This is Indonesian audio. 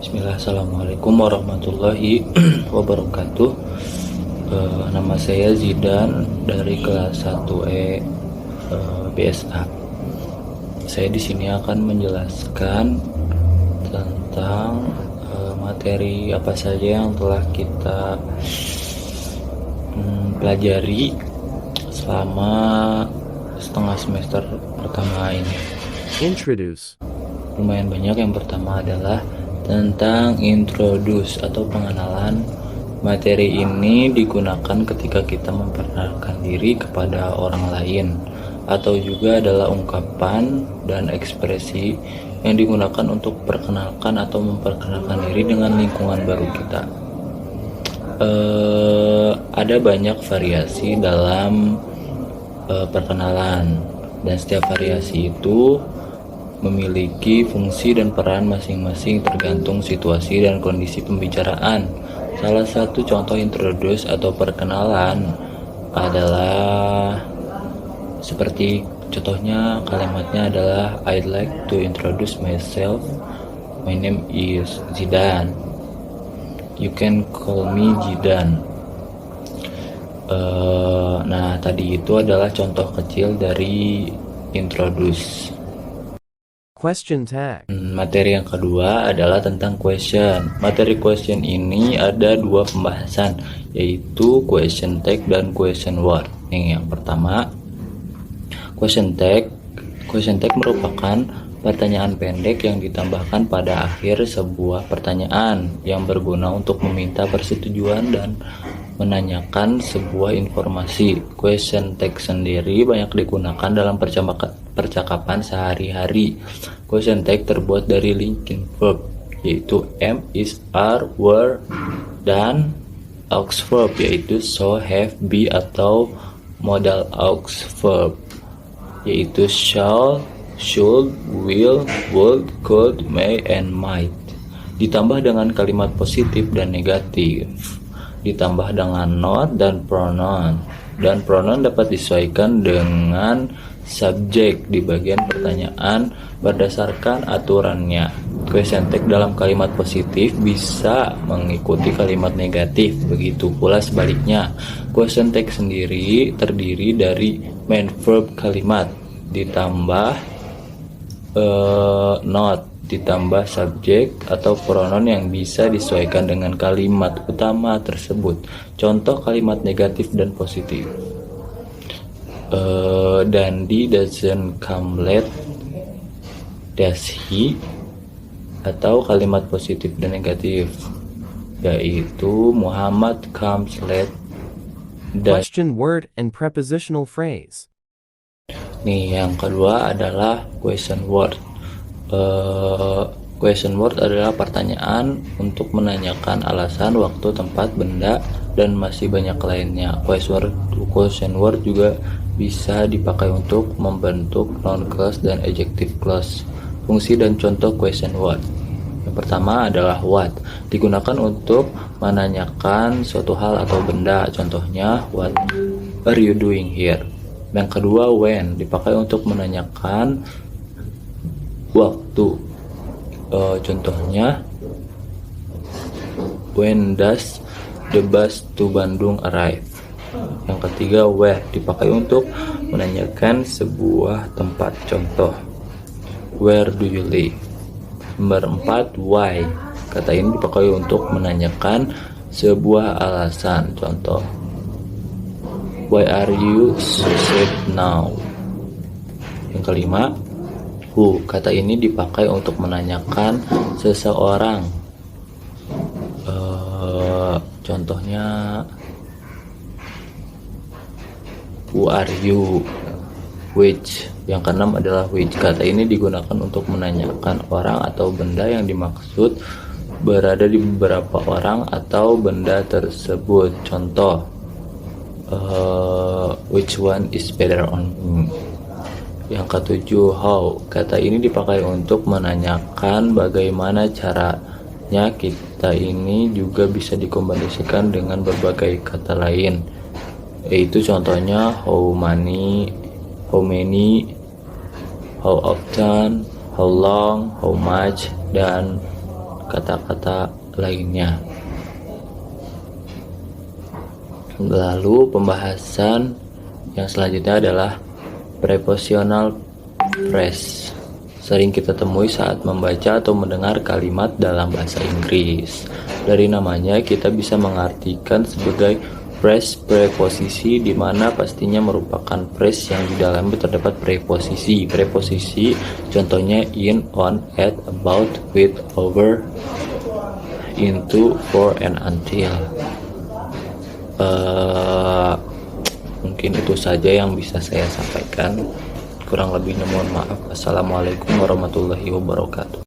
Bismillah, Assalamualaikum warahmatullahi wabarakatuh. Nama saya Zidan dari kelas 1E BSA. Saya di sini akan menjelaskan tentang materi apa saja yang telah kita pelajari selama setengah semester pertama ini. Introduce. Lumayan banyak. Yang pertama adalah tentang introduce atau pengenalan. Materi ini digunakan ketika kita memperkenalkan diri kepada orang lain, atau juga adalah ungkapan dan ekspresi yang digunakan untuk perkenalkan atau memperkenalkan diri dengan lingkungan baru kita. Ada banyak variasi dalam perkenalan, dan setiap variasi itu memiliki fungsi dan peran masing-masing tergantung situasi dan kondisi pembicaraan. Salah satu contoh introduce atau perkenalan adalah seperti contohnya, kalimatnya adalah I'd like to introduce myself. My name is Zidan. You can call me Zidan. Nah, tadi itu adalah contoh kecil dari introduce. Question tag. Materi yang kedua adalah tentang question. Materi question ini ada dua pembahasan, yaitu question tag dan question word. Yang pertama, question tag. Question tag merupakan pertanyaan pendek yang ditambahkan pada akhir sebuah pertanyaan yang berguna untuk meminta persetujuan dan menanyakan sebuah informasi. Question tag sendiri banyak digunakan dalam percakapan sehari-hari. Question tag terbuat dari linking verb, yaitu am, is, are, were, dan aux verb, yaitu so, have, be, atau modal aux verb, yaitu shall, should, will, would, could, may, and might. Ditambah dengan kalimat positif dan negatif. Ditambah dengan not dan pronoun. Dan pronoun dapat disesuaikan dengan subjek di bagian pertanyaan berdasarkan aturannya. Question tag dalam kalimat positif bisa mengikuti kalimat negatif, begitu pula sebaliknya. Question tag sendiri terdiri dari main verb kalimat ditambah not ditambah subjek atau pronoun yang bisa disesuaikan dengan kalimat utama tersebut. Contoh kalimat negatif dan positif. Dandy doesn't come late, does he? Atau kalimat positif dan negatif, yaitu Muhammad comes late. Question word and prepositional phrase. Nih, yang kedua adalah question word. Question word adalah pertanyaan untuk menanyakan alasan, waktu, tempat, benda, dan masih banyak lainnya. Question word juga bisa dipakai untuk membentuk noun clause dan adjective clause. Fungsi dan contoh question word. Yang pertama adalah what, digunakan untuk menanyakan suatu hal atau benda. Contohnya, what are you doing here? Yang kedua, when, dipakai untuk menanyakan waktu. Contohnya, when does the bus to Bandung arrive? Yang ketiga, where, dipakai untuk menanyakan sebuah tempat. Contoh, where do you live? Nomor 4, why, kata ini dipakai untuk menanyakan sebuah alasan. Contoh, why are you so sad now? Yang kelima, who, kata ini dipakai untuk menanyakan seseorang. Contohnya, who are you? Which. Yang keenam adalah which, kata ini digunakan untuk menanyakan orang atau benda yang dimaksud berada di beberapa orang atau benda tersebut. Contoh, which one is better on me? Yang ketujuh, how, kata ini dipakai untuk menanyakan bagaimana caranya. Kita ini juga bisa dikombinasikan dengan berbagai kata lain, yaitu contohnya how many, how often, how long, how much, dan kata-kata lainnya. Lalu pembahasan yang selanjutnya adalah prepositional phrase. Sering kita temui saat membaca atau mendengar kalimat dalam bahasa Inggris. Dari namanya kita bisa mengartikan sebagai phrase preposisi, di mana pastinya merupakan phrase yang di dalamnya terdapat preposisi. Preposisi contohnya in, on, at, about, with, over, into, for, and until. Mungkin itu saja yang bisa saya sampaikan. Kurang lebihnya mohon maaf. Assalamualaikum warahmatullahi wabarakatuh.